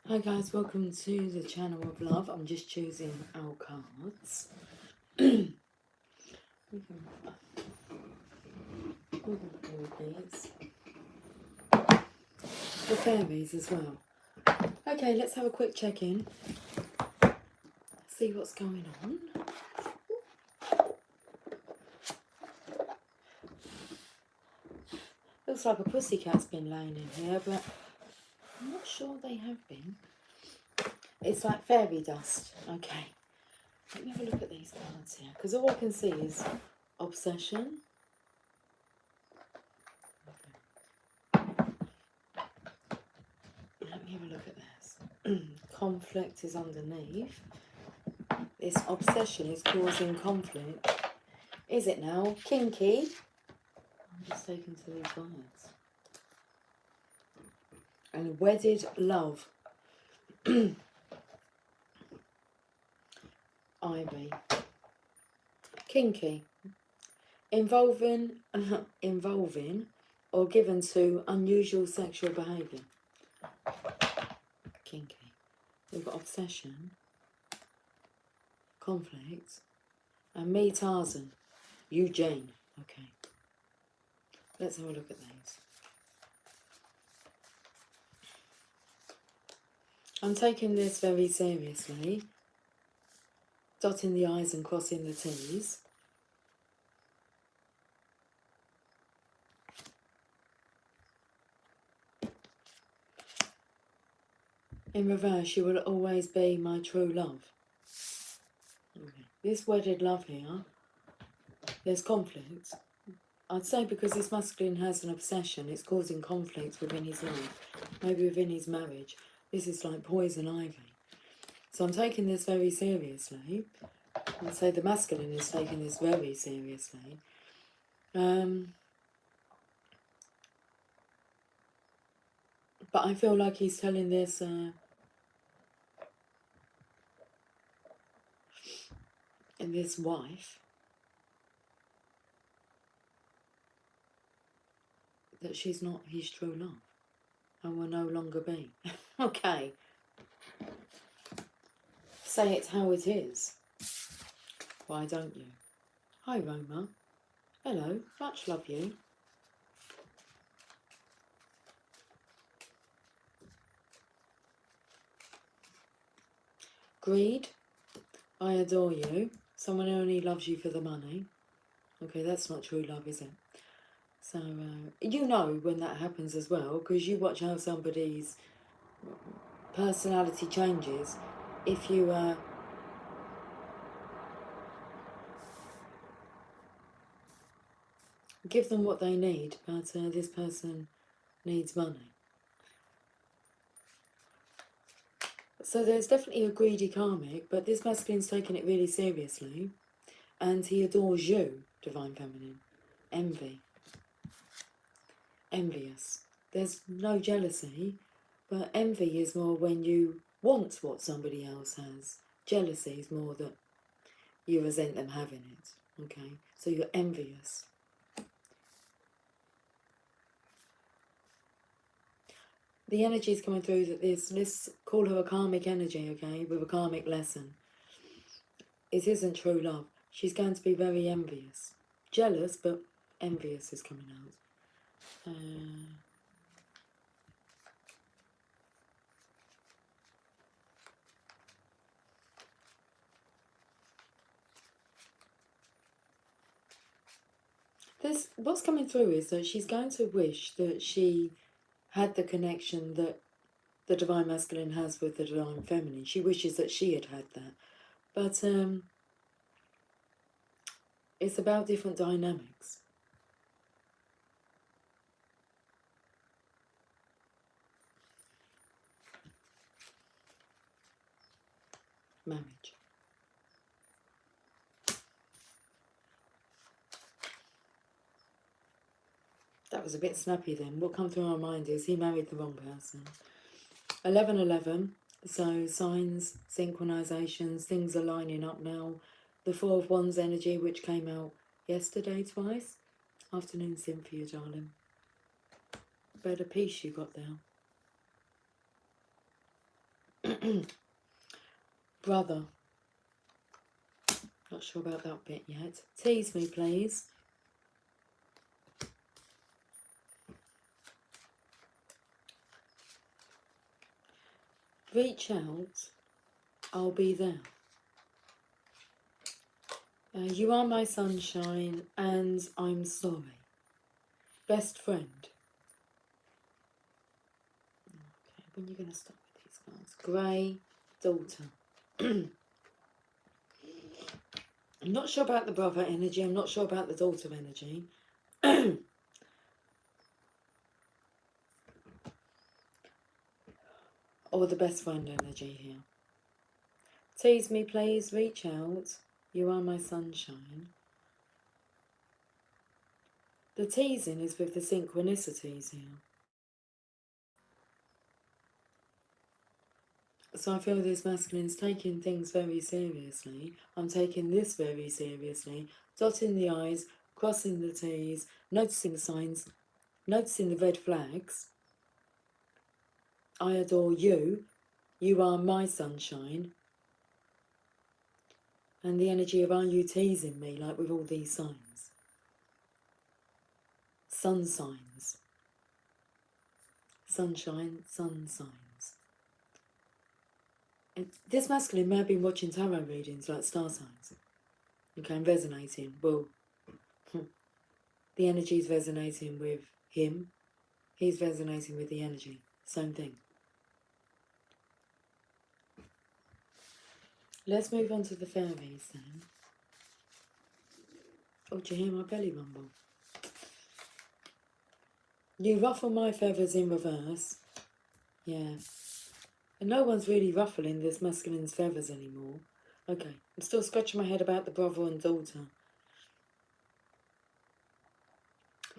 Hi guys, welcome to the channel of love. I'm just choosing our cards. we can play with these. The fairies as well. Okay, let's have a quick check-in. See what's going on. Looks like a pussycat's been laying in here, but I'm not sure they have been. It's like fairy dust. Okay, let me have a look at these cards here, because all I can see is obsession. Let me have a look at this. Conflict is underneath. This obsession is causing conflict. Is it now? Kinky. I'm just taking to these words. And wedded love. Ivy. Kinky. Involving or given to unusual sexual behaviour. Kinky. We've got obsession, conflict, and me, Tarzan. You, Jane. Okay. Let's have a look at these. I'm taking this very seriously. Dotting the I's and crossing the T's. In reverse, you will always be my true love. Okay. This wedded love here, there's conflict. I'd say because this masculine has an obsession, it's causing conflict within his life, maybe within his marriage. This is like poison ivy. So I'm taking this very seriously. I'd say the masculine is taking this very seriously. But I feel like he's telling this and this wife that she's not his true love and will no longer be. Okay. Say it how it is. Why don't you? Hi, Roma. Hello, much love you. Greed. I adore you. Someone only loves you for the money. Okay, that's not true love, is it? So, you know when that happens as well, because you watch how somebody's personality changes. If you give them what they need, but this person needs money. So there's definitely a greedy karmic, but this masculine's taking it really seriously. And he adores you, Divine Feminine. Envy. Envious. There's no jealousy, but envy is more when you want what somebody else has. Jealousy is more that you resent them having it. Okay? So you're envious. The energy is coming through that let's call her a karmic energy, okay, with a karmic lesson. It isn't true love. She's going to be very envious. Jealous, but envious is coming out. What's coming through is that she's going to wish that she had the connection that the Divine Masculine has with the Divine Feminine. She wishes that she had had that. But it's about different dynamics. Marriage. That was a bit snappy then. What comes through my mind is he married the wrong person. 11-11. So signs, synchronizations, things are lining up now. The Four of Wands energy, which came out yesterday twice. Afternoon, Cynthia, darling. Better peace you got there. Brother. Not sure about that bit yet. Tease me, please. Reach out. I'll be there. You are my sunshine, and I'm sorry. Best friend. Okay, when are you going to stop with these cards? Grey, daughter. I'm not sure about the brother energy. I'm not sure about the daughter energy. Or the best friend energy here. Tease me, please. Reach out. You are my sunshine. The teasing is with the synchronicities here. So I feel this masculine's taking things very seriously. I'm taking this very seriously. Dotting the I's, crossing the T's, noticing the signs, noticing the red flags. I adore you. You are my sunshine. And the energy of, are you teasing me, like with all these signs? Sun signs. Sunshine, sun signs. And this masculine may have been watching tarot readings like star signs. Okay, I'm resonating. Well, the energy is resonating with him. He's resonating with the energy. Same thing. Let's move on to the fairies then. Oh, do you hear my belly rumble? You ruffle my feathers in reverse. Yeah. And no one's really ruffling this masculine's feathers anymore. Okay. I'm still scratching my head about the brother and daughter.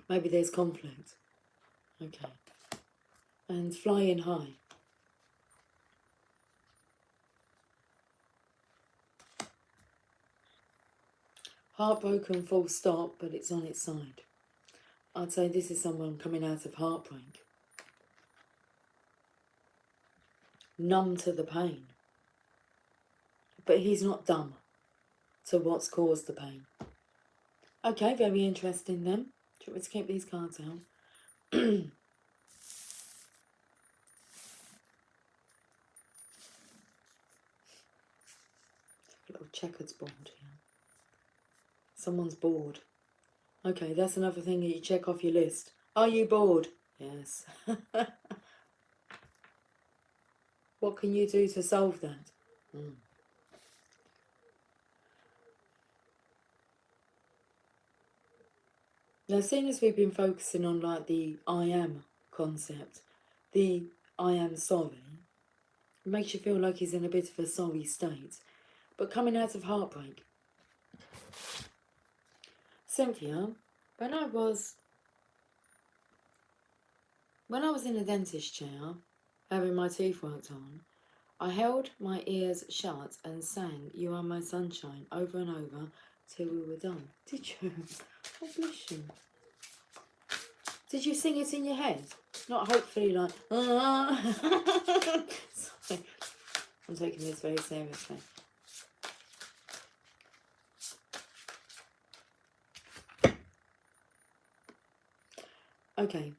Maybe there's conflict. Okay. And flying high. Heartbroken, full stop, but it's on its side. I'd say this is someone coming out of heartbreak. Numb to the pain. But he's not dumb to what's caused the pain. Okay, very interesting then. Do you want me to keep these cards out? A little checkers board here. Someone's bored. Okay, that's another thing that you check off your list. Are you bored? Yes. What can you do to solve that? Now, seeing as we've been focusing on like the I am concept, the I am sorry, it makes you feel like he's in a bit of a sorry state. But coming out of heartbreak. Cynthia, when I was in a dentist chair, having my teeth worked on, I held my ears shut and sang You Are My Sunshine over and over till we were done. Did you? Oh, bless you. Did you sing it in your head? Not hopefully like, Sorry. I'm taking this very seriously. Okay,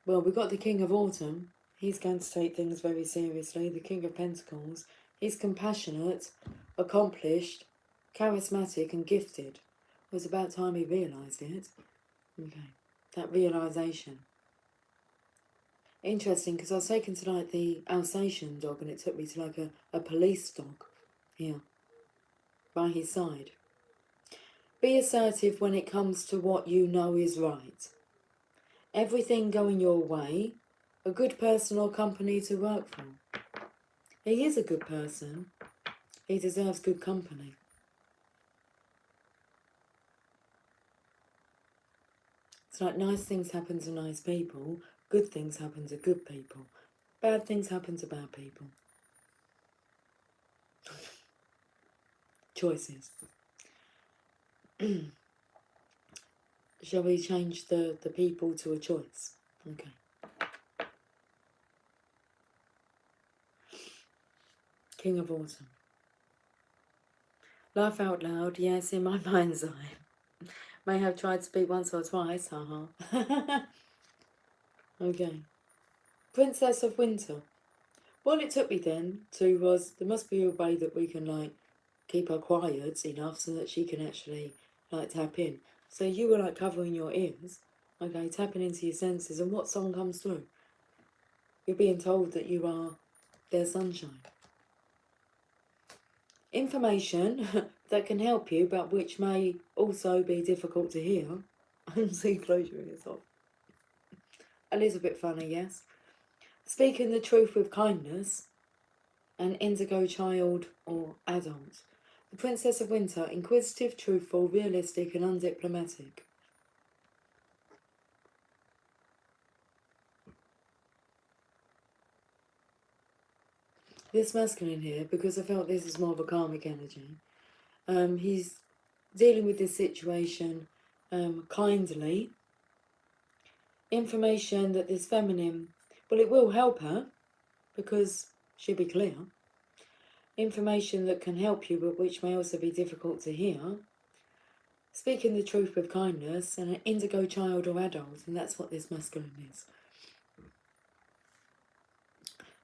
well, we've got the King of Autumn. He's going to take things very seriously. The King of Pentacles. He's compassionate, accomplished, charismatic and gifted. It was about time he realised it. Okay, that realisation. Interesting, because I was taken to like the Alsatian dog and it took me to like a police dog here, by his side. Be assertive when it comes to what you know is right. Everything going your way. A good person or company to work for. He is a good person. He deserves good company. It's like nice things happen to nice people. Good things happen to good people. Bad things happen to bad people. Choices. Shall we change the people to a choice? Okay. King of Autumn. Laugh out loud, yes, in my mind's eye. May have tried to speak once or twice, haha. Okay. Princess of Winter. What it took me then to was, there must be a way that we can, like, keep her quiet enough so that she can actually, like, tap in. So you were, like, covering your ears, okay, tapping into your senses, and what song comes through? You're being told that you are their sunshine. Information that can help you, but which may also be difficult to hear. See, close your ears off. A little bit funny, yes. Speaking the truth with kindness. An indigo child or adult. The Princess of Winter, inquisitive, truthful, realistic and undiplomatic. This masculine here, because I felt this is more of a karmic energy, he's dealing with this situation kindly. Information that this feminine, well, it will help her because she'll be clear. Information that can help you, but which may also be difficult to hear. Speaking the truth with kindness, and an indigo child or adult, and that's what this masculine is.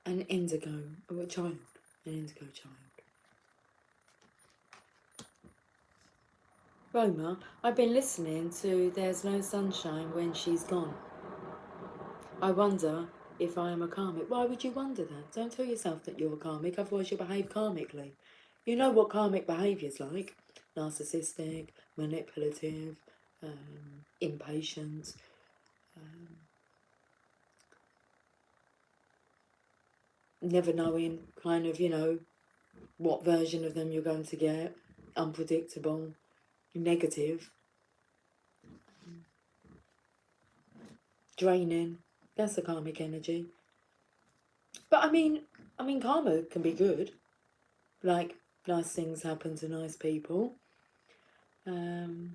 An indigo, or a child, an indigo child. Roma, I've been listening to There's No Sunshine When She's Gone. I wonder if I am a karmic. Why would you wonder that? Don't tell yourself that you're a karmic, otherwise you'll behave karmically. You know what karmic behaviour's like. Narcissistic, manipulative, impatient, never knowing kind of, you know, what version of them you're going to get. Unpredictable, negative, draining. That's the karmic energy. But I mean karma can be good. Like, nice things happen to nice people. Good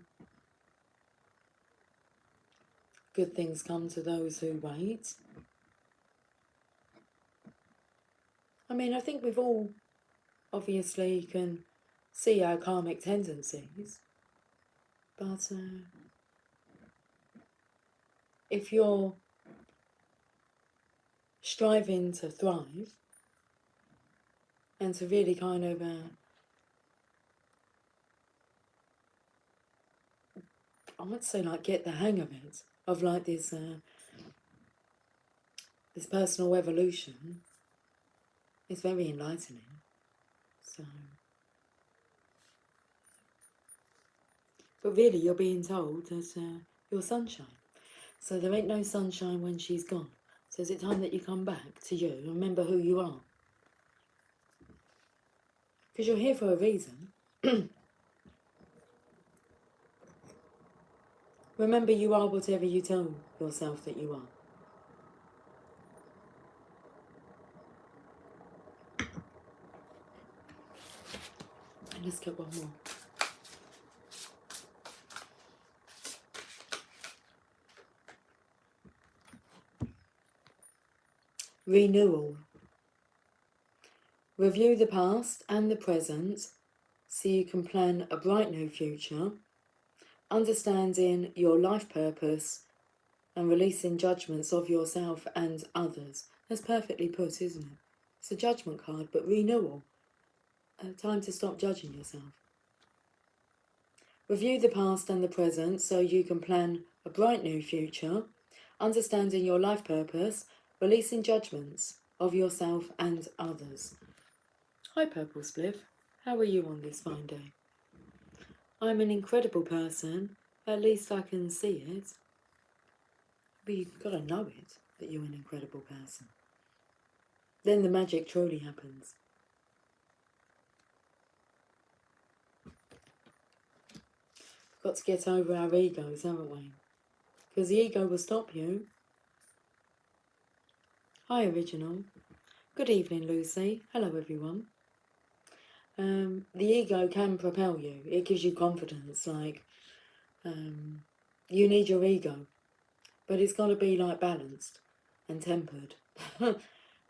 things come to those who wait. I mean, I think we've all obviously can see our karmic tendencies. But if you're striving to thrive and to really kind of I would say, like, get the hang of it, of like this this personal evolution, it's very enlightening. So, but really, you're being told that you're sunshine. So there ain't no sunshine when she's gone. So is it time that you come back to you? Remember who you are. Because you're here for a reason. Remember, you are whatever you tell yourself that you are. And let's get one more. Renewal. Review the past and the present so you can plan a bright new future, understanding your life purpose and releasing judgments of yourself and others. That's perfectly put, isn't it? It's a judgment card, but renewal. Time to stop judging yourself. Review the past and the present so you can plan a bright new future, understanding your life purpose, releasing judgments of yourself and others. Hi Purple Spliff, how are you on this fine day? I'm an incredible person, at least I can see it. But you've got to know it, that you're an incredible person. Then the magic truly happens. We've got to get over our egos, haven't we? Because the ego will stop you. Hi Original. Good evening Lucy. Hello everyone. The ego can propel you. It gives you confidence, like, you need your ego. But it's got to be, like, balanced and tempered.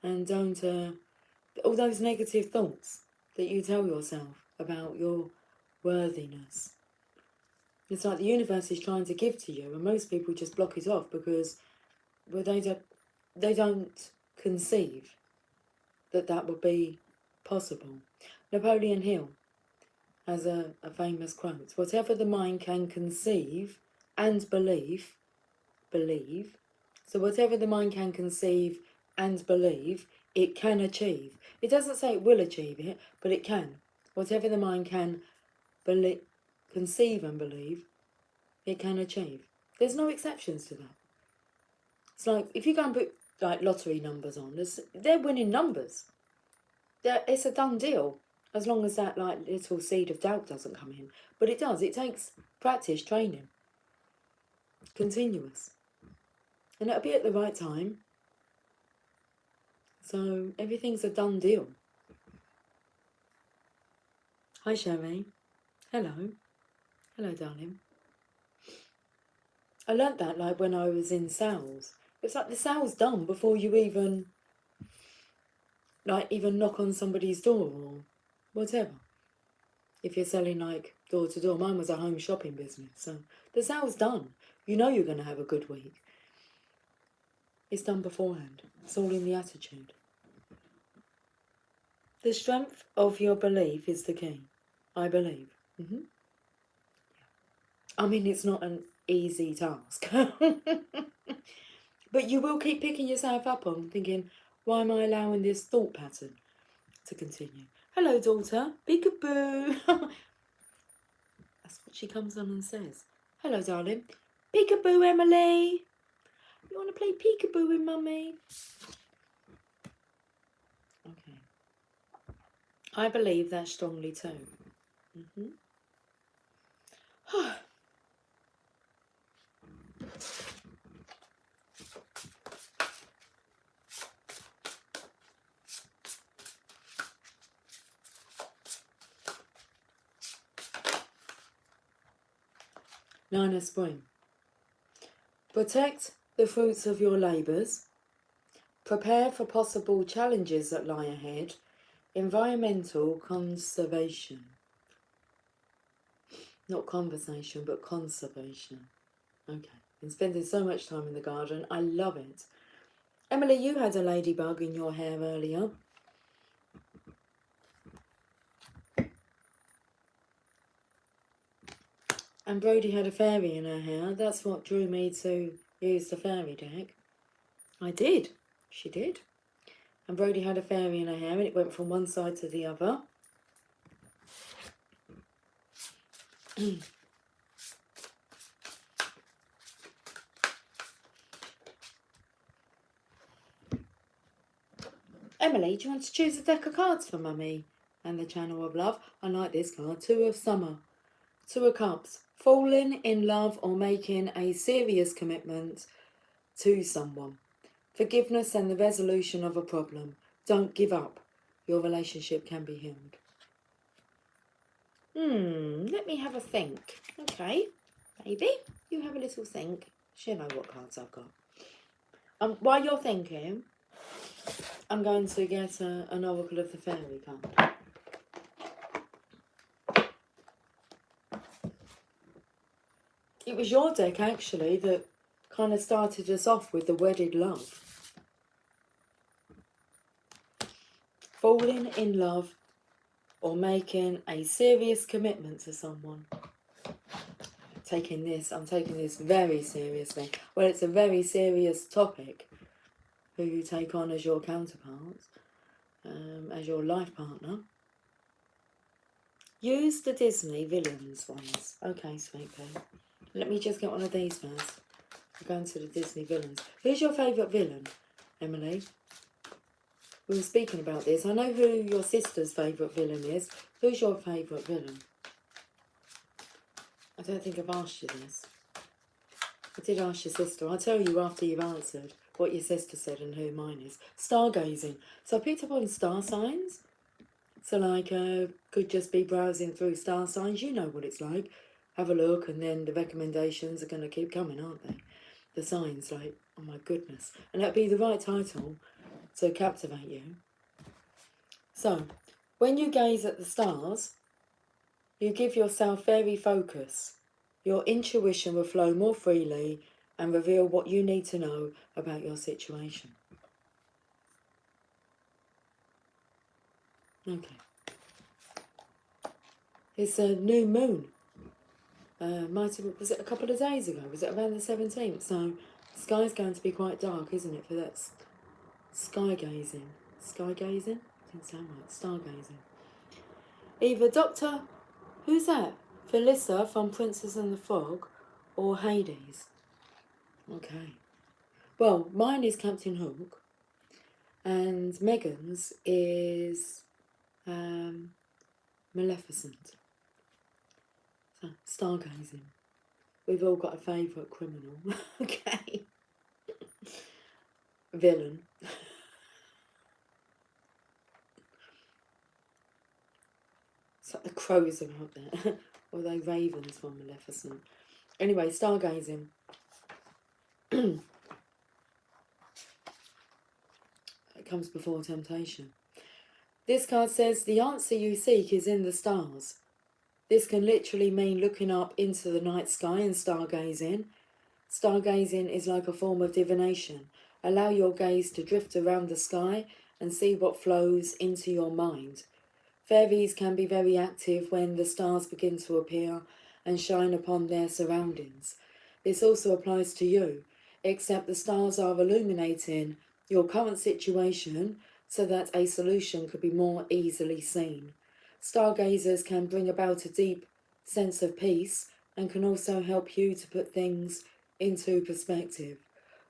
And don't all those negative thoughts that you tell yourself about your worthiness. It's like the universe is trying to give to you, and most people just block it off because, well, they don't conceive that would be possible. Napoleon Hill has a famous quote: "Whatever the mind can conceive and believe. So whatever the mind can conceive and believe, it can achieve." It doesn't say it will achieve it, but it can. Whatever the mind can conceive and believe, it can achieve. There's no exceptions to that. It's like if you go and put like lottery numbers on, they're winning numbers. It's a done deal, as long as that like little seed of doubt doesn't come in. But it does. It takes practice, training, continuous, and it'll be at the right time. So everything's a done deal. Hi Sherry. Hello. Hello darling. I learnt that like when I was in sales. It's like the sale's done before you even knock on somebody's door or whatever. If you're selling like door to door, mine was a home shopping business, so the sale's done. You know you're going to have a good week. It's done beforehand. It's all in the attitude. The strength of your belief is the key. I believe. I mean, it's not an easy task. But you will keep picking yourself up on thinking, why am I allowing this thought pattern to continue? Hello, daughter. Peekaboo. That's what she comes on and says. Hello, darling. Peekaboo, Emily. You want to play peekaboo with mummy? Okay. I believe that strongly too. Nine of Spring. Protect the fruits of your labours. Prepare for possible challenges that lie ahead. Environmental conservation. Not conversation, but conservation. Okay. Been spending so much time in the garden. I love it. Emily, you had a ladybug in your hair earlier. And Brodie had a fairy in her hair. That's what drew me to use the fairy deck. I did. She did. And Brodie had a fairy in her hair and it went from one side to the other. Emily, do you want to choose a deck of cards for Mummy and the Channel of Love? I like this card. Two of Summer. Two of Cups. Falling in love or making a serious commitment to someone. Forgiveness and the resolution of a problem. Don't give up. Your relationship can be healed. Let me have a think. Okay, baby, you have a little think. She'll know what cards I've got. While you're thinking, I'm going to get an Oracle of the Fairy card. It was your deck, actually, that kind of started us off with the wedded love. Falling in love or making a serious commitment to someone. I'm taking this very seriously. Well, it's a very serious topic. Who you take on as your counterpart, as your life partner. Use the Disney villains ones. Okay, sweet pea. Let me just get one of these first. We're going to the Disney villains. Who's your favourite villain, Emily? We were speaking about this. I know who your sister's favourite villain is. Who's your favourite villain? I don't think I've asked you this. I did ask your sister. I'll tell you after you've answered what your sister said and who mine is. Stargazing. So I picked up on star signs. So like, could just be browsing through star signs. You know what it's like. Have a look and then the recommendations are going to keep coming, aren't they? The signs, like, oh my goodness. And that'd be the right title to captivate you. So, when you gaze at the stars, you give yourself very focus. Your intuition will flow more freely and reveal what you need to know about your situation. Okay. It's a new moon. Was it a couple of days ago? Was it around the 17th? So, the sky's going to be quite dark, isn't it, for that sky gazing? Sky gazing? Didn't sound right. Stargazing. Either Dr. Who's that? Felissa from Princess and the Frog or Hades? Okay. Well, mine is Captain Hook and Megan's is Maleficent. So, stargazing. We've all got a favourite criminal. Okay. Villain. It's like the crows are out there. Or they ravens from Maleficent. Anyway, stargazing. It comes before temptation. This card says the answer you seek is in the stars. This can literally mean looking up into the night sky and stargazing. Stargazing is like a form of divination. Allow your gaze to drift around the sky and see what flows into your mind. Fairies can be very active when the stars begin to appear and shine upon their surroundings. This also applies to you, except the stars are illuminating your current situation so that a solution could be more easily seen. Stargazers can bring about a deep sense of peace and can also help you to put things into perspective.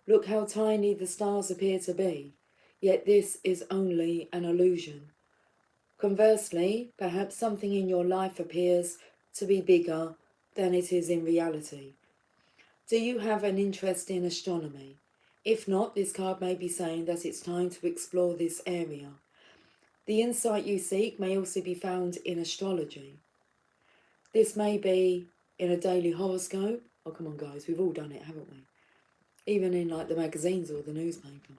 Look how tiny the stars appear to be, yet this is only an illusion. Conversely, perhaps something in your life appears to be bigger than it is in reality. Do you have an interest in astronomy? If not, this card may be saying that it's time to explore this area. The insight you seek may also be found in astrology. This may be in a daily horoscope. Oh, come on, guys, we've all done it, haven't we? Even in like the magazines or the newspaper.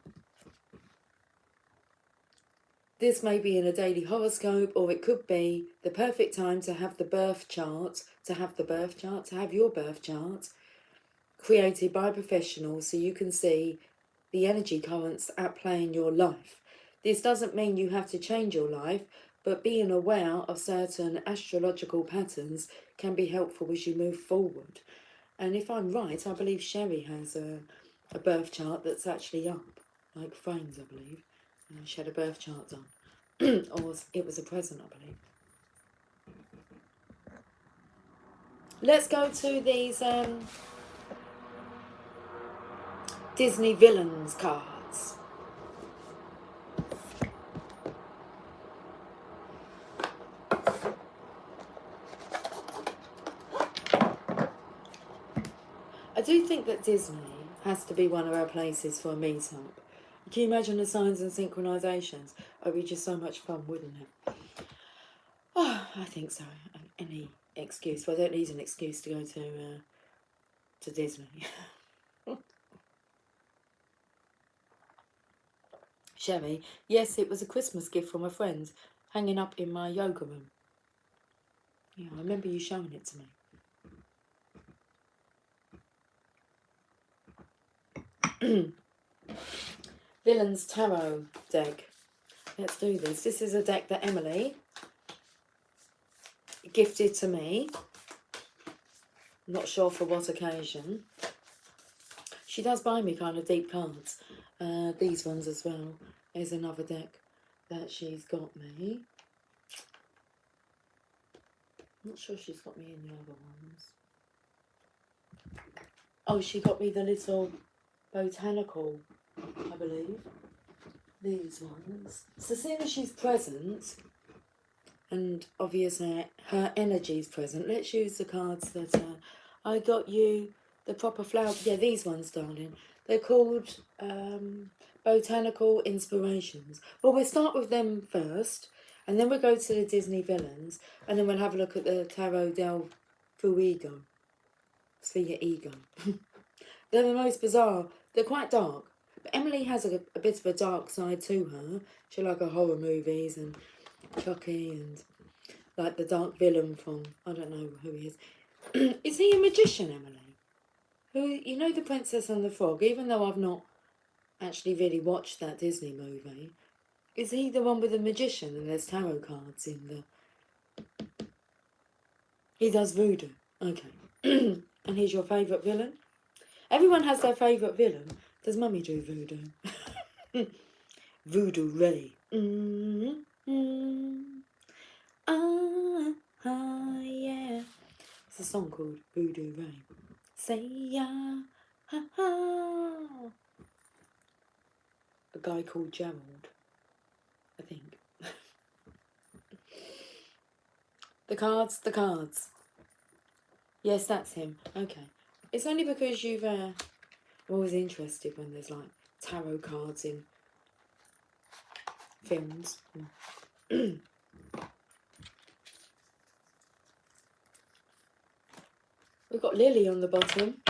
This may be in a daily horoscope, or it could be the perfect time to have your birth chart created by professionals so you can see the energy currents at play in your life. This doesn't mean you have to change your life, but being aware of certain astrological patterns can be helpful as you move forward. And if I'm right, I believe Sherry has a birth chart that's actually up, like frames, I believe. She had a birth chart done. Or it was a present, I believe. Let's go to these Disney villains cards. I do think that Disney has to be one of our places for a meet-up. Can you imagine the signs and synchronisations? It would be just so much fun, wouldn't it? Oh, I think so. Any excuse. Well, I don't need an excuse to go to Disney. Sherry, yes, it was a Christmas gift from a friend, hanging up in my yoga room. Yeah, I remember you showing it to me. Villains Tarot deck. Let's do this. This is a deck that Emily gifted to me. Not sure for what occasion. She does buy me kind of deep cards. These ones as well. There's another deck that she's got me. Not sure she's got me in the other ones. Oh, she got me the little botanical, I believe. These ones. So seeing as she's present, and obviously her energy is present, let's use the cards that I got you. The proper flower. Yeah, these ones, darling. They're called Botanical Inspirations. Well, we'll start with them first, and then we'll go to the Disney villains, and then we'll have a look at the Tarot del Fuego. It's for your ego. They're the most bizarre. They're quite dark. But Emily has a bit of a dark side to her. She likes her horror movies and Chucky and like the dark villain from, I don't know who he is. Is he a magician, Emily? Who, you know, the Princess and the Frog, even though I've not actually really watched that Disney movie, is he the one with the magician and there's tarot cards in the... He does voodoo. Okay. And he's your favourite villain? Everyone has their favourite villain. Does Mummy do voodoo? Voodoo Ray. Yeah. It's a song called Voodoo Ray. Say ya, ha ha. A guy called Gerald, I think. The cards. Yes, that's him. Okay. It's only because you've... I'm always interested when there's like tarot cards in films. We've got Lily on the bottom.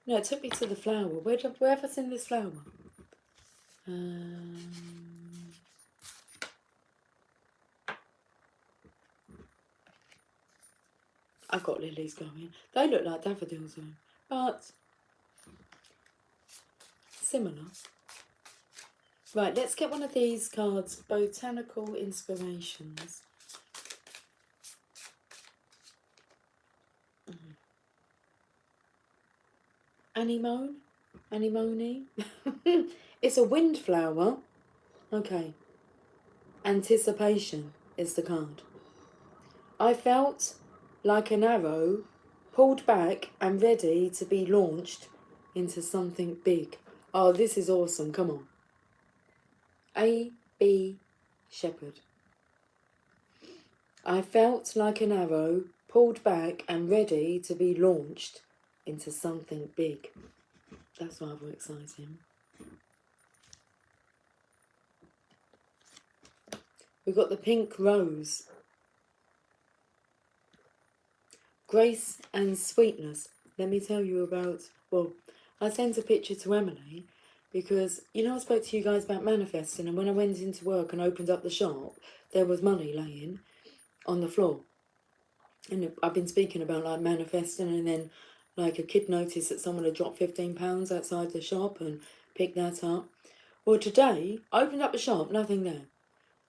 No, it took me to the flower. Where have I seen this flower? I've got lilies going. They look like daffodils though, but similar. Right, let's get one of these cards. Botanical Inspirations. Anemone? Anemone? It's a windflower. Okay. Anticipation is the card. I felt like an arrow pulled back and ready to be launched into something big. Oh, this is awesome. Come on. A.B. Shepherd. I felt like an arrow pulled back and ready to be launched into something big. That's rather exciting. We've got the pink rose. Grace and sweetness. Let me tell you about... Well, I sent a picture to Emily because, you know, I spoke to you guys about manifesting, and when I went into work and opened up the shop, there was money laying on the floor. And I've been speaking about like manifesting, and then like a kid noticed that someone had dropped £15 outside the shop and picked that up. Well, today I opened up the shop, nothing there.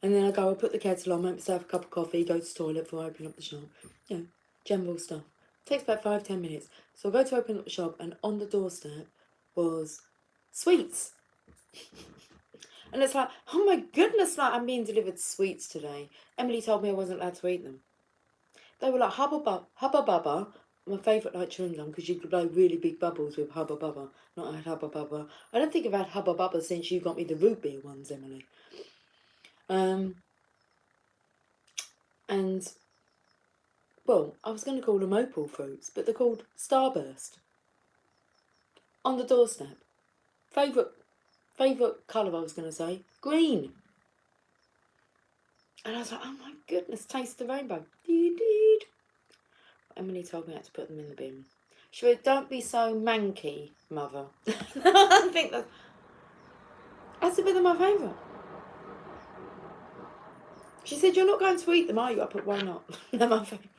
And then I put the kettle on, make myself a cup of coffee, go to the toilet before I open up the shop. You know, general stuff. Takes about 5-10 minutes. So I go to open up the shop, and on the doorstep was sweets. And it's like, oh my goodness, like I'm being delivered sweets today. Emily told me I wasn't allowed to eat them. They were like Hubba Bubba. My favourite like chewing gum because you could blow really big bubbles with Hubba Bubba. Not had Hubba Bubba. I don't think I've had Hubba Bubba since you got me the root beer ones, Emily. And, well, I was going to call them opal fruits, but they're called Starburst. On the doorstep. Favourite colour I was going to say, green. And I was like, oh my goodness, taste the rainbow. Emily told me I had to put them in the bin. She went, don't be so manky, mother. I think that's a bit of my favourite. She said, you're not going to eat them, are you? I put, why not? They're my favourite.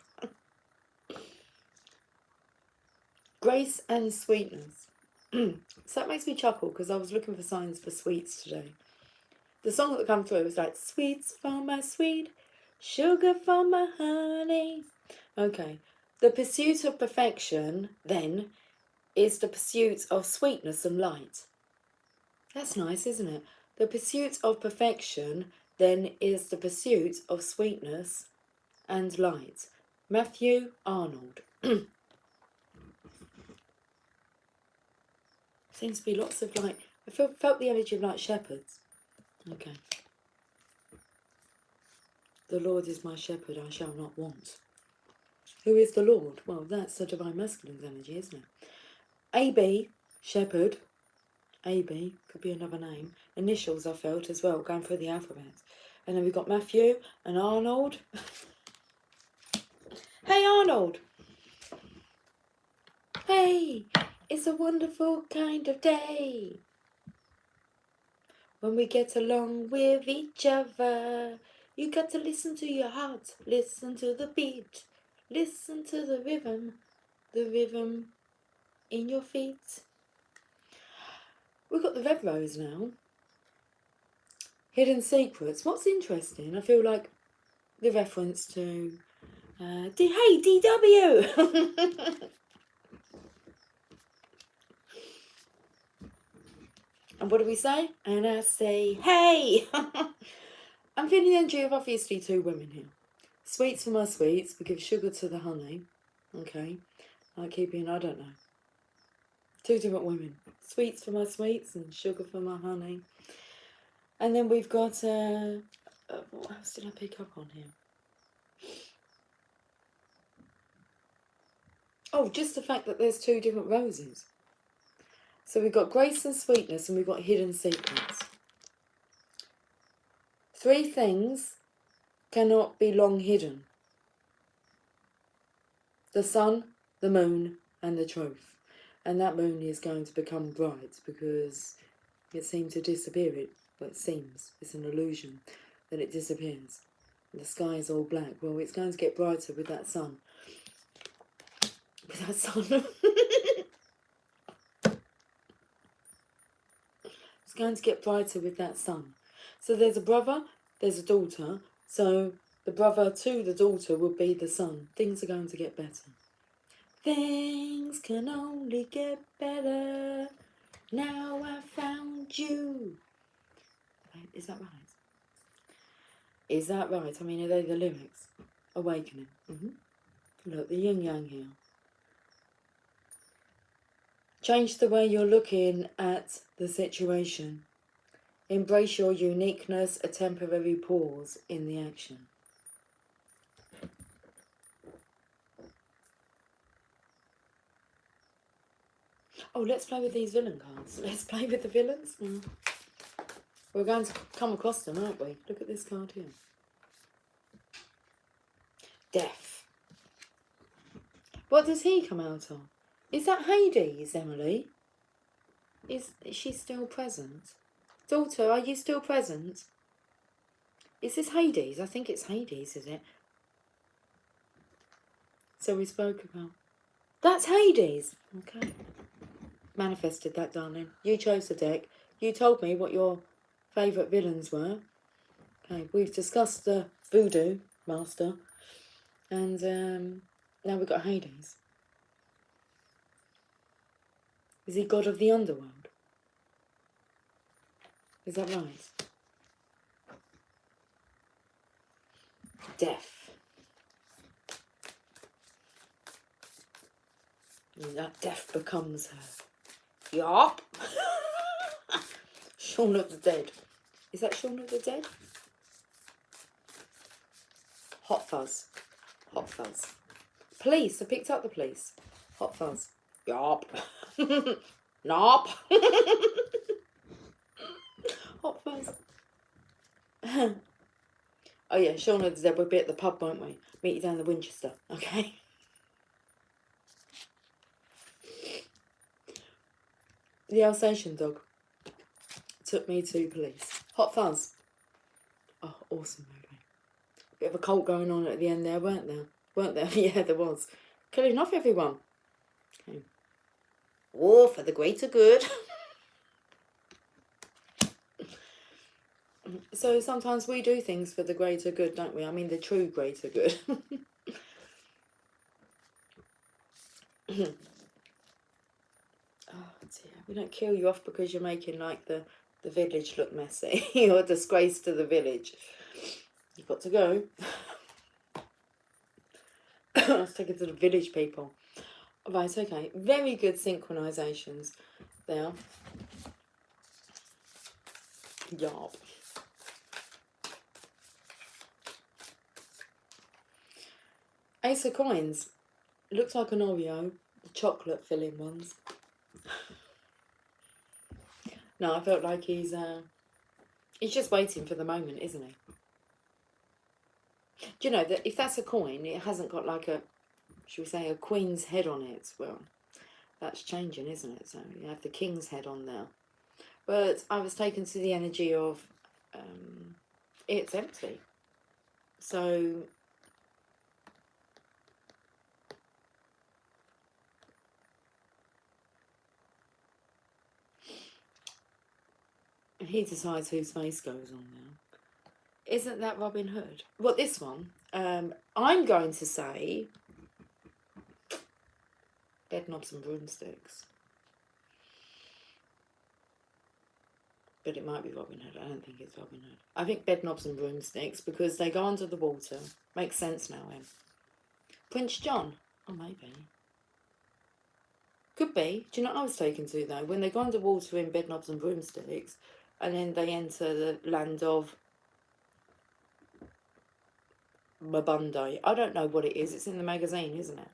Grace and sweetness. So that makes me chuckle because I was looking for signs for sweets today. The song that come through was like, sweets for my sweet, sugar for my honey. Okay. The pursuit of perfection, then, is the pursuit of sweetness and light. That's nice, isn't it? The pursuit of perfection, then, is the pursuit of sweetness and light. Matthew Arnold. Seems to be lots of like... I felt the energy of like shepherds. Okay. The Lord is my shepherd, I shall not want. Who is the Lord? Well, that's the divine masculine's energy, isn't it? A.B. Shepherd. A.B. could be another name. Initials I felt as well, going through the alphabet. And then we've got Matthew and Arnold. Hey, Arnold. Hey, it's a wonderful kind of day when we get along with each other. You got to listen to your heart, listen to the beat, listen to the rhythm in your feet. We've got the Red Rose now. Hidden Secrets. What's interesting, I feel like the reference to, hey, DW! And what do we say? And I say, hey! I'm feeling the energy of obviously two women here. Sweets for my sweets, we give sugar to the honey. Okay, like keeping, I don't know. Two different women. Sweets for my sweets and sugar for my honey. And then we've got, what else did I pick up on here? Oh, just the fact that there's two different roses. So we've got grace and sweetness, and we've got hidden secrets. Three things cannot be long hidden: the sun, the moon, and the truth. And that moon is going to become bright because it seemed to disappear. It seems, it's an illusion that it disappears. The sky is all black. Well, it's going to get brighter with that sun. With that sun. It's going to get brighter with that sun. So there's a brother, there's a daughter. So the brother to the daughter will be the son. Things are going to get better. Things can only get better. Now I found you. Is that right? Is that right? I mean, are they the lyrics? Awakening. Look, the yin yang here. Change the way you're looking at the situation. Embrace your uniqueness, a temporary pause in the action. Oh, let's play with these villain cards. Let's play with the villains. We're going to come across them, aren't we? Look at this card here. Death. What does he come out of? Is that Hades, Emily? Is she still present? Daughter, are you still present? Is this Hades? I think it's Hades, is it? So we spoke about... That's Hades! Okay. Manifested that, darling. You chose the deck. You told me what your favourite villains were. Okay, we've discussed the Voodoo Master. And now we've got Hades. Is he god of the underworld? Is that right? Death. And that death becomes her. Yup. Shaun of the Dead. Is that Shaun of the Dead? Hot Fuzz. Hot Fuzz. Police. I picked up the police. Hot Fuzz. Yup. Nop. Hot Fuzz. Oh yeah, Shaun of the Dead. We'll be at the pub, won't we? Meet you down the Winchester. Okay. The Alsatian dog took me to police. Hot Fuzz. Oh, awesome movie. Bit of a cult going on at the end there, weren't there? Weren't there? Yeah, there was. Killing off everyone. Okay. War for the greater good. So sometimes we do things for the greater good, don't we? I mean, the true greater good. Oh dear, we don't kill you off because you're making like the village look messy. You're a disgrace to the village. You've got to go. Let's take it to the village people. Right, okay. Very good synchronisations there. Yarp. Ace of Coins. Looks like an Oreo. The chocolate filling ones. No, I felt like he's just waiting for the moment, isn't he? Do you know that if that's a coin, it hasn't got like a, should we say, a queen's head on it? Well, that's changing, isn't it? So you have the king's head on there. But I was taken to the energy of, it's empty. So he decides whose face goes on now. Isn't that Robin Hood? Well, this one, I'm going to say Bedknobs and Broomsticks. But it might be Robin Hood. I don't think it's Robin Hood. I think Bedknobs and Broomsticks, because they go under the water. Makes sense now, Em. Prince John? Oh, maybe. Could be. Do you know what I was taken to, though? When they go underwater in Bedknobs and Broomsticks, and then they enter the land of Mabundo. I don't know what it is. It's in the magazine, isn't it?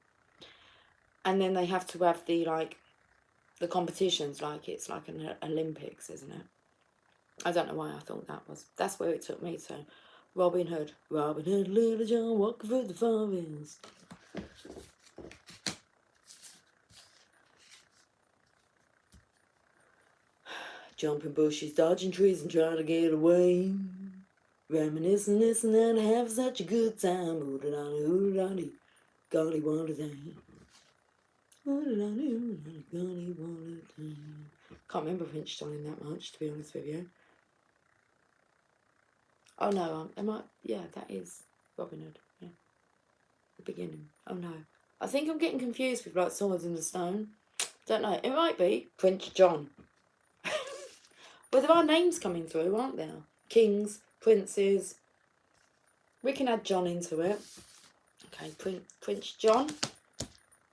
And then they have to have the, like, the competitions, like it's like an Olympics, isn't it? I don't know why I thought that was. That's where it took me to. Robin Hood. Robin Hood, Little John, walking through the forest. Jumping bushes, dodging trees and trying to get away. Reminiscing, listening, and have such a good time. Ooh-da-da-dee, golly, what a day. Ooh-da-da-dee, golly, what a day. Can't remember Prince John that much, to be honest with you. Oh no, yeah, that is Robin Hood, yeah. The beginning. Oh no. I think I'm getting confused with like Swords in the Stone. Don't know. It might be Prince John. Well, there are names coming through, aren't there? Kings, princes. We can add John into it. Okay, Prince John.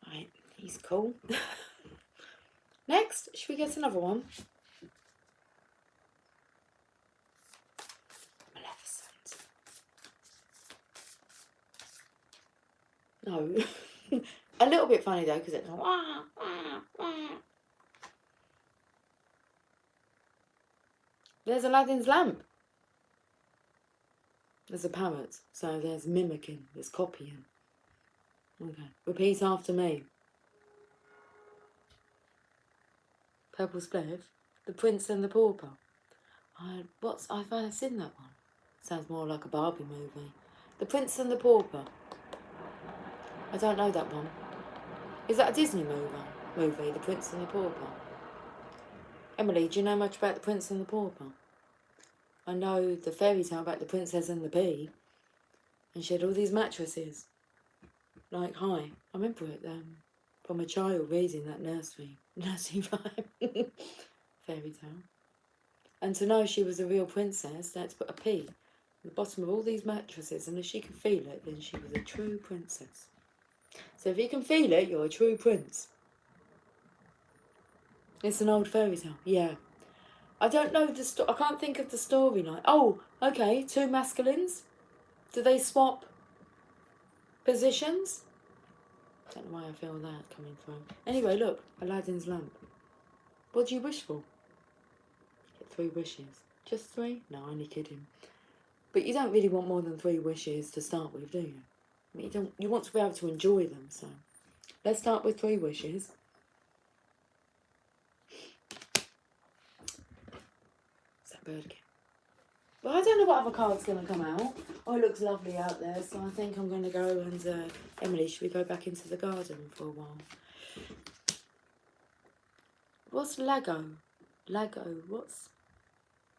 Right, he's cool. Next, should we get another one? Maleficent. No. A little bit funny though, because it's wah, wah, wah. There's Aladdin's lamp. There's a parrot, so there's mimicking, there's copying. Okay, repeat after me. Purple Spliff, The Prince and the Pauper. I've seen that one. Sounds more like a Barbie movie. The Prince and the Pauper. I don't know that one. Is that a Disney movie, The Prince and the Pauper? Emily, do you know much about The Prince and the Pauper? I know the fairy tale about the princess and the pea. And she had all these mattresses. Like, hi. I remember it from a child reading that nursery rhyme. Fairy tale. And to know she was a real princess, they had to put a pea at the bottom of all these mattresses, and if she could feel it, then she was a true princess. So if you can feel it, you're a true prince. It's an old fairy tale, yeah. I don't know I can't think of the storyline. Oh, okay, two masculines. Do they swap positions? I don't know why I feel that coming through. Anyway, look, Aladdin's lamp. What do you wish for? Get 3 wishes. Just 3? No, only kidding. But you don't really want more than 3 wishes to start with, do you? I mean, you want to be able to enjoy them, so let's start with 3 wishes. Is that bird again? Well, I don't know what other card's going to come out. Oh, it looks lovely out there, so I think I'm going to go and... Emily, should we go back into the garden for a while? What's Lego? Lego, what's...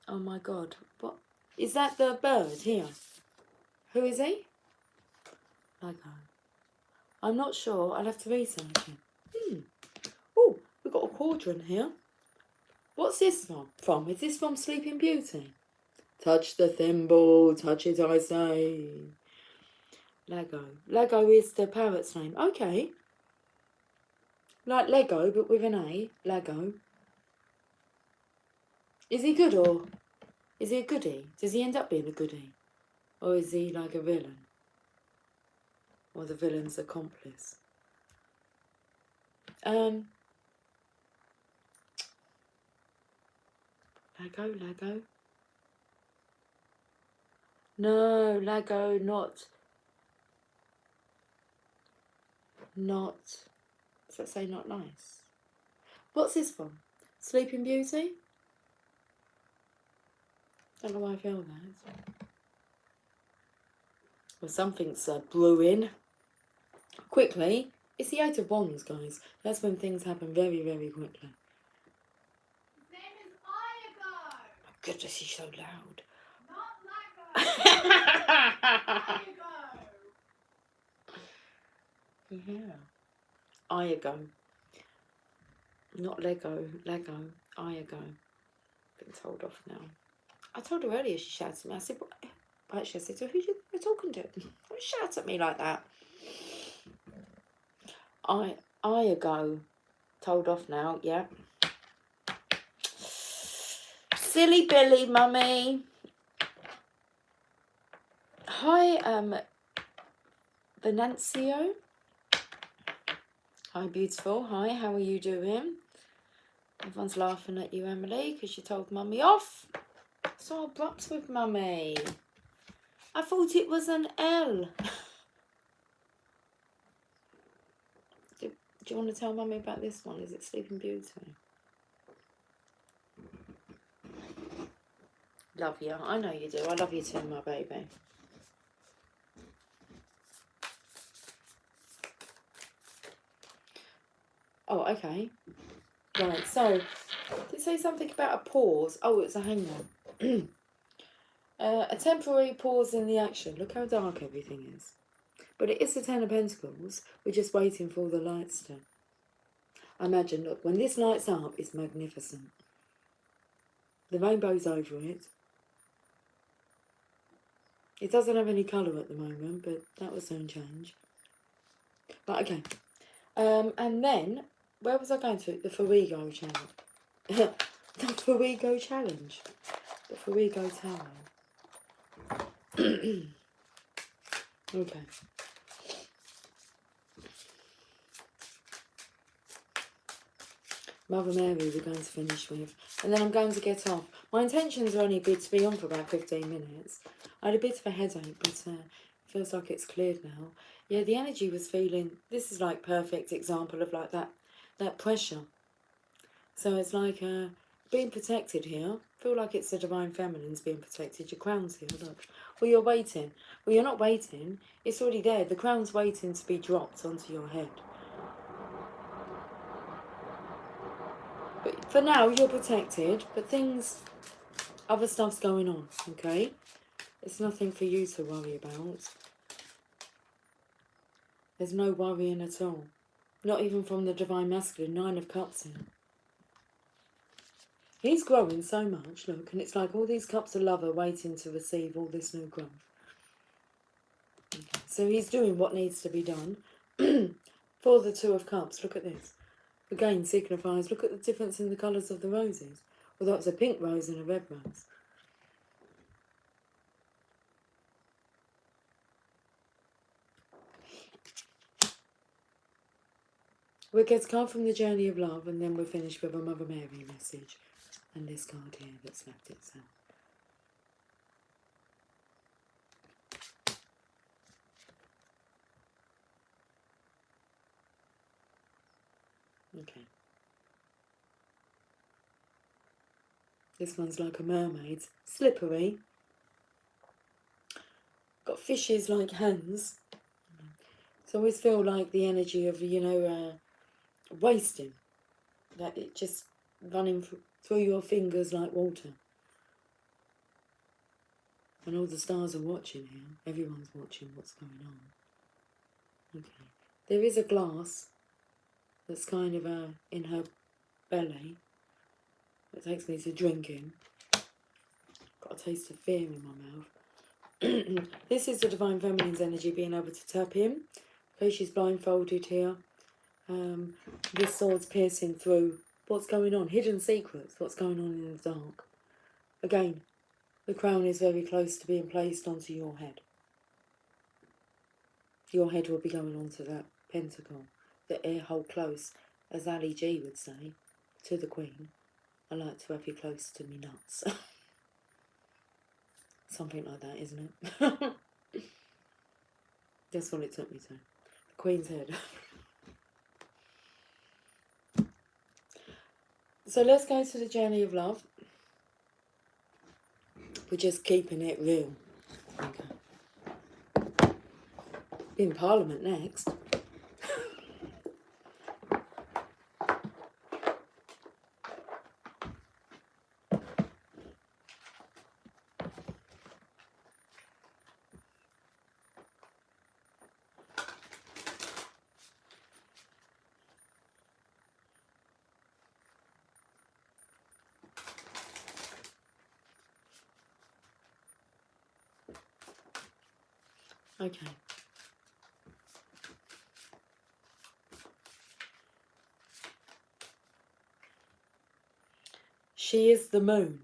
Oh my god, what? Is that the bird here? Who is he? Lego. I'm not sure, I'll have to research it. Oh, we've got a quadrant here. What's this from? Is this from Sleeping Beauty? Touch the thimble, touch it I say. Lego. Lego is the parrot's name. Okay. Like Lego, but with an A. Lego. Is he good or... Is he a goodie? Does he end up being a goodie? Or is he like a villain? Or the villain's accomplice? Lego? No, Lego, not... Does that say not nice? What's this from? Sleeping Beauty? Don't know why I feel that. Well, something's brewing. Quickly. It's the Eight of Wands, guys. That's when things happen very, very quickly. His name is Iago. My goodness, he's so loud. Not Lago. Iago. Yeah. Iago. Not Lego. Lego. Iago. Been told off now. I told her earlier, she shouted at me. I said, what? Actually, I said, so who you talking to? Don't shout at me like that. Iago. Told off now, yeah. Silly Billy, mummy. Hi, Venancio. Hi, beautiful. Hi, how are you doing? Everyone's laughing at you, Emily, because you told mummy off. So abrupt with mummy. I thought it was an L. Do you want to tell mummy about this one? Is it Sleeping Beauty? Love you. I know you do. I love you too, my baby. Oh, okay. Right, so, did it say something about a pause? Oh, it's a hangman. A temporary pause in the action. Look how dark everything is. But it is the Ten of Pentacles. We're just waiting for the lights to... Imagine, look, when this lights up, it's magnificent. The rainbow's over it. It doesn't have any colour at the moment, but that will soon change. But okay. And then, where was I going to? The Farigo challenge. The Farigo challenge. The Farigo Tower. Okay. Mother Mary we're going to finish with. And then I'm going to get off. My intentions are only to be on for about 15 minutes. I had a bit of a headache, but it feels like it's cleared now. Yeah, the energy was feeling... This is like perfect example of like that pressure. So it's like being protected here. I feel like it's the Divine Feminine's being protected. Your crown's here, look. Well, you're waiting. Well, you're not waiting. It's already there. The crown's waiting to be dropped onto your head. But for now, you're protected. But things... Other stuff's going on, okay? It's nothing for you to worry about. There's no worrying at all. Not even from the Divine Masculine. 9 of Cups here. He's growing so much, look, and it's like all these cups of love are waiting to receive all this new growth. Okay. So he's doing what needs to be done. For the 2 of Cups, look at this. Again, signifies, look at the difference in the colours of the roses. Although it's a pink rose and a red rose. We'll get a card from the Journey of Love, and then we'll finish with a Mother Mary message. And this card here that's left itself. Okay. This one's like a mermaid. Slippery. Got fishes like hands. So I always feel like the energy of, you know, wasting. That it just running through your fingers like water. And all the stars are watching here. Everyone's watching what's going on. Okay. There is a glass that's kind of in her belly. That takes me to drinking. Got a taste of fear in my mouth. This is the Divine Feminine's energy being able to tap in. Okay, she's blindfolded here. This sword's piercing through what's going on. Hidden secrets, what's going on in the dark. Again, the crown is very close to being placed onto your head. Your head will be going onto that pentacle. The ear hole close, as Ali G would say, to the Queen. I like to have you close to me nuts. Something like that, isn't it? That's what it took me to. The Queen's head. So let's go to the Journey of Love. We're just keeping it real. Okay. be in Parliament next. Okay. She is the moon.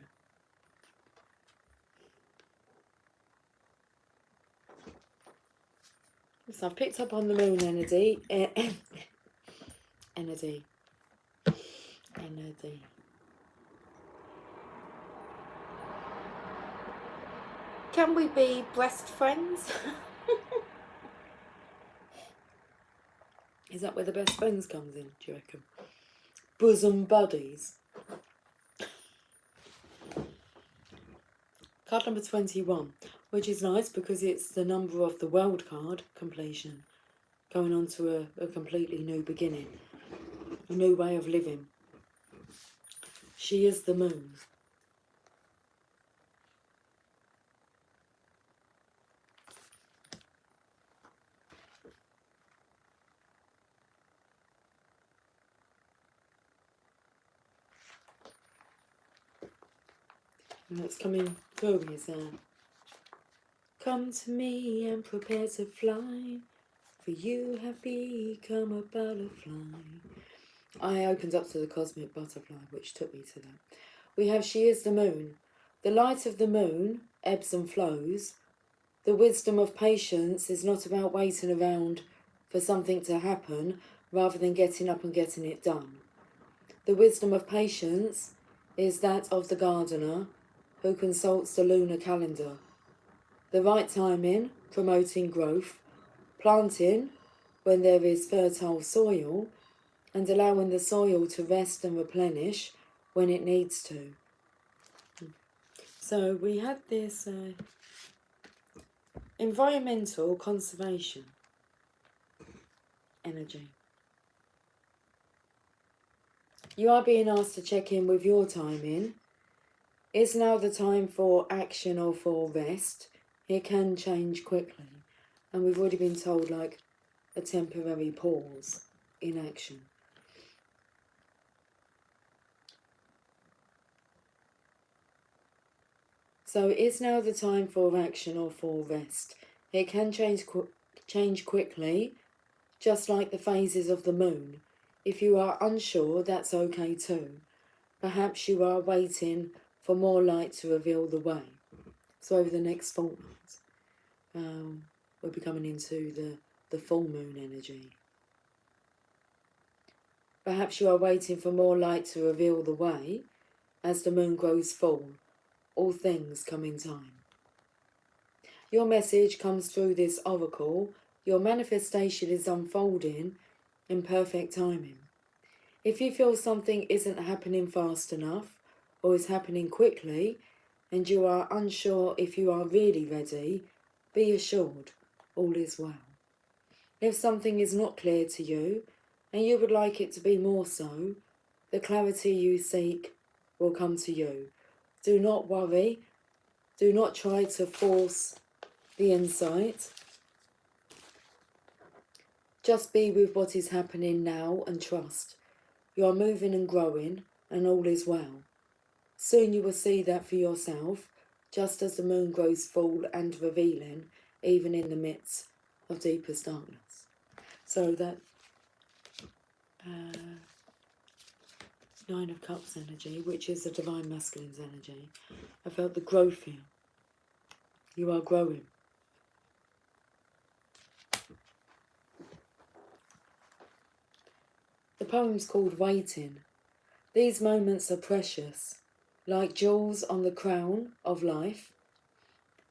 So I've picked up on the moon energy. Energy. Energy. Can we be breast friends? Is that where the best friends comes in, do you reckon? Bosom buddies. Card number 21, which is nice because it's the number of the world card completion, going on to a completely new beginning, a new way of living. She is the moon. And it's coming through is come to me and prepare to fly, for you have become a butterfly. I opened up to the cosmic butterfly, which took me to that. We have she is the moon. The light of the moon ebbs and flows. The wisdom of patience is not about waiting around for something to happen, rather than getting up and getting it done. The wisdom of patience is that of the gardener who consults the lunar calendar. The right timing, promoting growth, planting when there is fertile soil, and allowing the soil to rest and replenish when it needs to. So we had this environmental conservation energy. You are being asked to check in with your timing. Is now the time for action or for rest? It can change quickly. And we've already been told, like, a temporary pause in action. So is now the time for action or for rest? It can change quickly, just like the phases of the moon. If you are unsure, that's okay too. Perhaps you are waiting for more light to reveal the way. So over the next fortnight, we'll be coming into the full moon energy. Perhaps you are waiting for more light to reveal the way. As the moon grows full, all things come in time. Your message comes through this oracle. Your manifestation is unfolding in perfect timing. If you feel something isn't happening fast enough or is happening quickly and you are unsure if you are really ready, be assured all is well. If something is not clear to you and you would like it to be more so, the clarity you seek will come to you. Do not worry. Do not try to force the insight. Just be with what is happening now and trust. You are moving and growing and all is well. Soon you will see that for yourself, just as the moon grows full and revealing, even in the midst of deepest darkness. So that Nine of Cups energy, which is the Divine Masculine's energy, I felt the growth here. You are growing. The poem's called Waiting. These moments are precious, like jewels on the crown of life.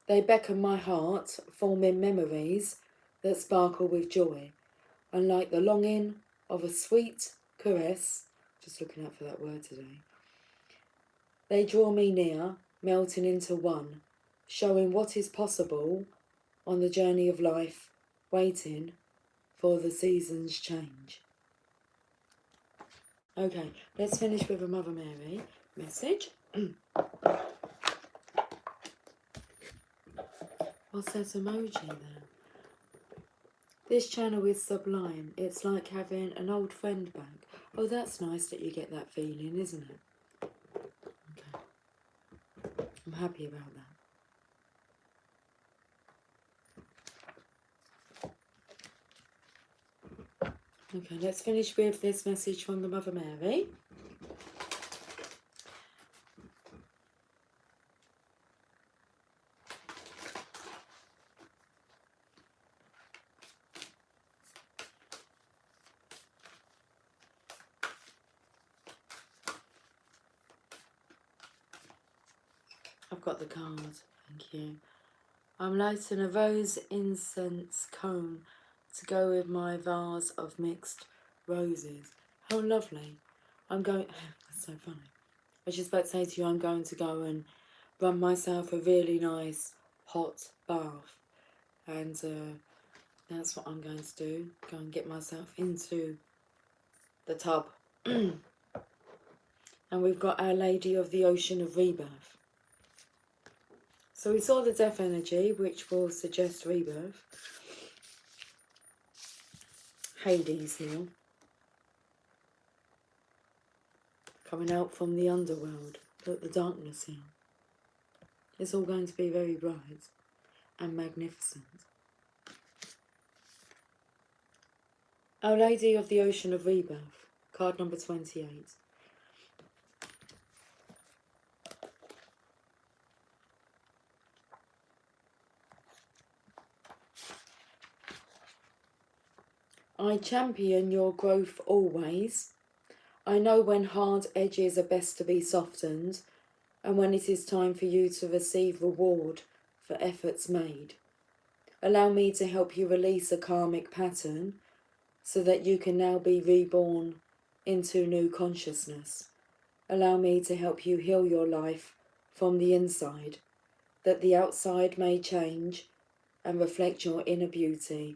They beckon my heart, forming memories that sparkle with joy, and like the longing of a sweet caress, just looking out for that word today, they draw me near, melting into one, showing what is possible on the journey of life waiting for the seasons change. Okay, let's finish with a Mother Mary message. What's that emoji there? This channel is sublime. It's like having an old friend back. Oh, that's nice that you get that feeling, isn't it? Okay. I'm happy about that. Okay, let's finish with this message from the Mother Mary. I've got the card, thank you. I'm lighting a rose incense cone to go with my vase of mixed roses. How lovely. I'm going, that's so funny. I was just about to say to you, I'm going to go and run myself a really nice hot bath. And that's what I'm going to do. Go and get myself into the tub. And we've got Our Lady of the Ocean of Rebirth. So we saw the death energy, which will suggest rebirth. Hades here. Coming out from the underworld. Look, the darkness here. It's all going to be very bright and magnificent. Our Lady of the Ocean of Rebirth. Card number 28. I champion your growth always. I know when hard edges are best to be softened, and when it is time for you to receive reward for efforts made. Allow me to help you release a karmic pattern so that you can now be reborn into new consciousness. Allow me to help you heal your life from the inside, that the outside may change and reflect your inner beauty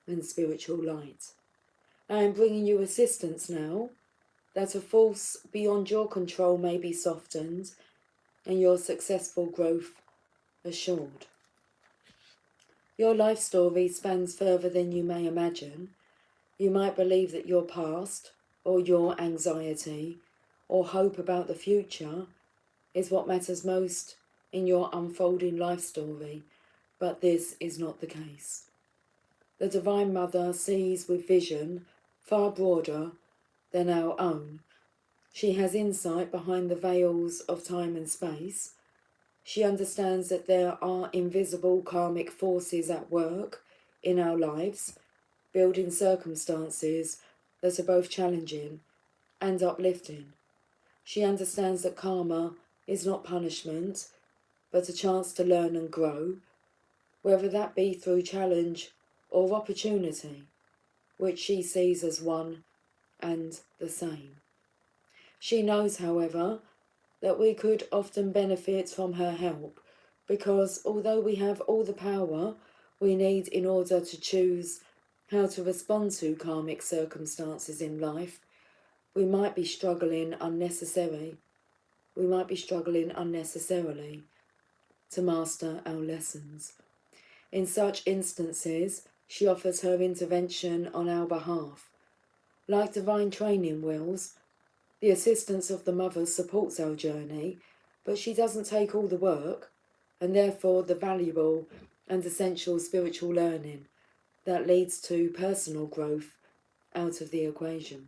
and spiritual light. I am bringing you assistance now, that a force beyond your control may be softened and your successful growth assured. Your life story spans further than you may imagine. You might believe that your past, or your anxiety, or hope about the future is what matters most in your unfolding life story, but this is not the case. The Divine Mother sees with vision far broader than our own. She has insight behind the veils of time and space. She understands that there are invisible karmic forces at work in our lives, building circumstances that are both challenging and uplifting. She understands that karma is not punishment, but a chance to learn and grow, whether that be through challenge or opportunity, which she sees as one and the same. She knows, however, that we could often benefit from her help, because although we have all the power we need in order to choose how to respond to karmic circumstances in life, we might be struggling unnecessarily to master our lessons. In such instances, she offers her intervention on our behalf. Like divine training wheels, the assistance of the Mother supports our journey, but she doesn't take all the work, and therefore the valuable and essential spiritual learning that leads to personal growth out of the equation.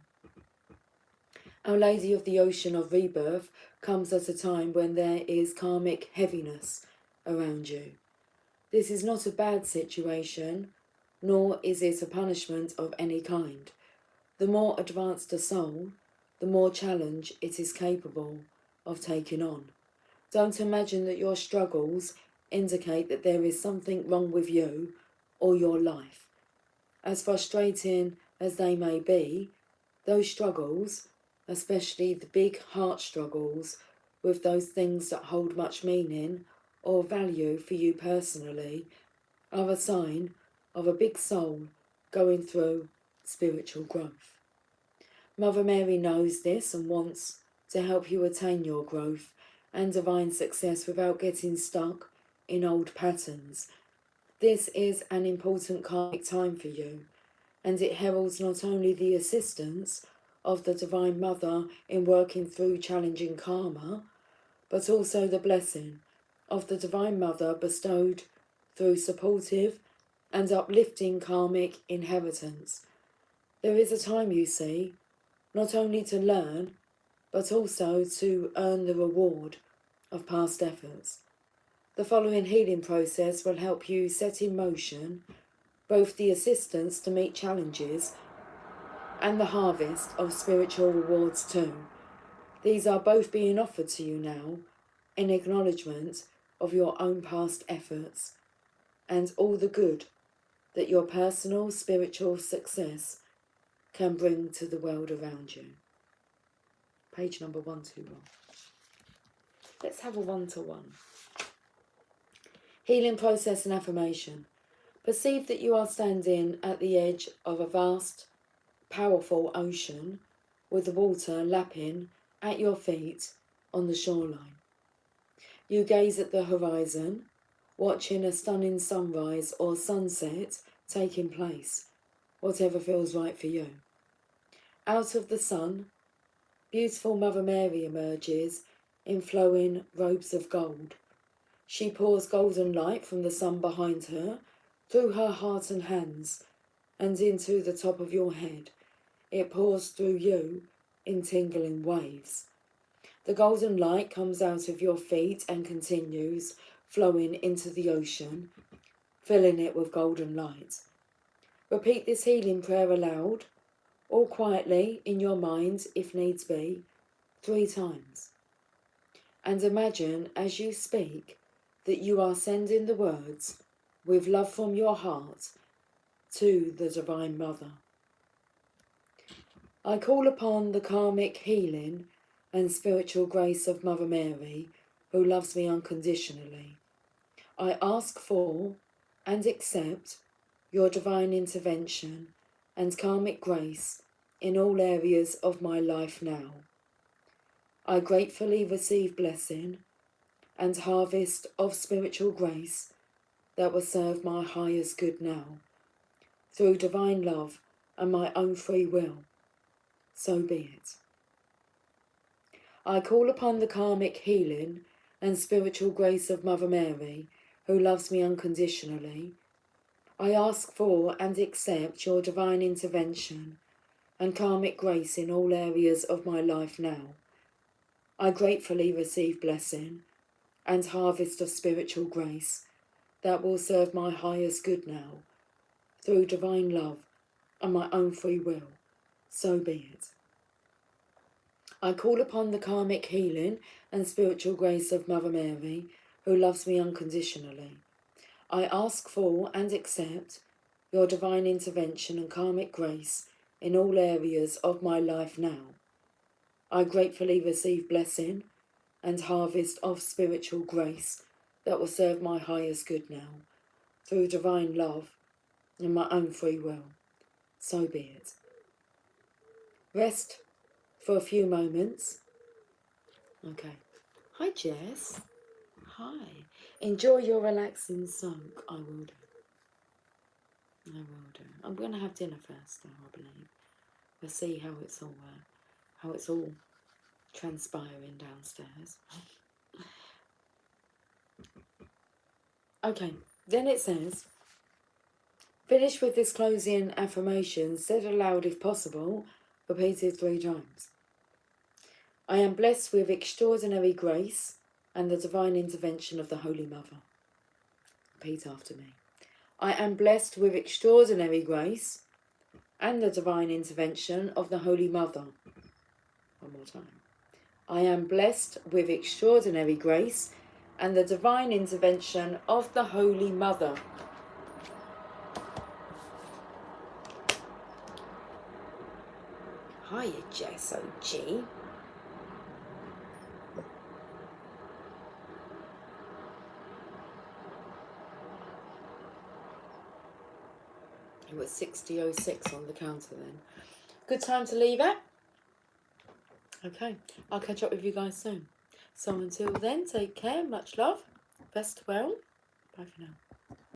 Our Lady of the Ocean of Rebirth comes at a time when there is karmic heaviness around you. This is not a bad situation, nor is it a punishment of any kind. The more advanced a soul, the more challenge it is capable of taking on. Don't imagine that your struggles indicate that there is something wrong with you or your life. As frustrating as they may be, those struggles, especially the big heart struggles with those things that hold much meaning or value for you personally, are a sign of a big soul going through spiritual growth. Mother Mary knows this and wants to help you attain your growth and divine success without getting stuck in old patterns. This is an important karmic time for you, and it heralds not only the assistance of the Divine Mother in working through challenging karma, but also the blessing of the Divine Mother bestowed through supportive and uplifting karmic inheritance. There is a time, you see, not only to learn, but also to earn the reward of past efforts. The following healing process will help you set in motion both the assistance to meet challenges and the harvest of spiritual rewards too. These are both being offered to you now in acknowledgement of your own past efforts and all the good that your personal spiritual success can bring to the world around you. Page number 121. Let's have a one-to-one. Healing process and affirmation. Perceive that you are standing at the edge of a vast, powerful ocean with the water lapping at your feet on the shoreline. You gaze at the horizon, watching a stunning sunrise or sunset taking place, whatever feels right for you. Out of the sun, beautiful Mother Mary emerges in flowing robes of gold. She pours golden light from the sun behind her through her heart and hands and into the top of your head. It pours through you in tingling waves. The golden light comes out of your feet and continues flowing into the ocean, filling it with golden light. Repeat this healing prayer aloud, or quietly in your mind if needs be, 3 times. And imagine as you speak that you are sending the words with love from your heart to the Divine Mother. I call upon the karmic healing and spiritual grace of Mother Mary, who loves me unconditionally. I ask for and accept your divine intervention and karmic grace in all areas of my life now. I gratefully receive blessing and harvest of spiritual grace that will serve my highest good now, through divine love and my own free will. So be it. I call upon the karmic healing and spiritual grace of Mother Mary, who loves me unconditionally. I ask for and accept your divine intervention and karmic grace in all areas of my life now. I gratefully receive blessing and harvest of spiritual grace that will serve my highest good now, through divine love and my own free will. So be it. I call upon the karmic healing and spiritual grace of Mother Mary, who loves me unconditionally. I ask for and accept your divine intervention and karmic grace in all areas of my life now. I gratefully receive blessing and harvest of spiritual grace that will serve my highest good now, through divine love and my own free will. So be it. Rest for a few moments. Okay. Hi, Jess. Hi. Enjoy your relaxing soak. I will do. I will do. I'm going to have dinner first, though, I believe. We'll see how it's all transpiring downstairs. Okay. Then it says, finish with this closing affirmation, said aloud if possible, repeated 3 times. I am blessed with extraordinary grace and the divine intervention of the Holy Mother. Repeat after me. I am blessed with extraordinary grace and the divine intervention of the Holy Mother. One more time. I am blessed with extraordinary grace and the divine intervention of the Holy Mother. Hiya, Jess OG. It was 60:06 on the counter then. Good time to leave it. Okay, I'll catch up with you guys soon. So until then, take care, much love, best well, bye for now.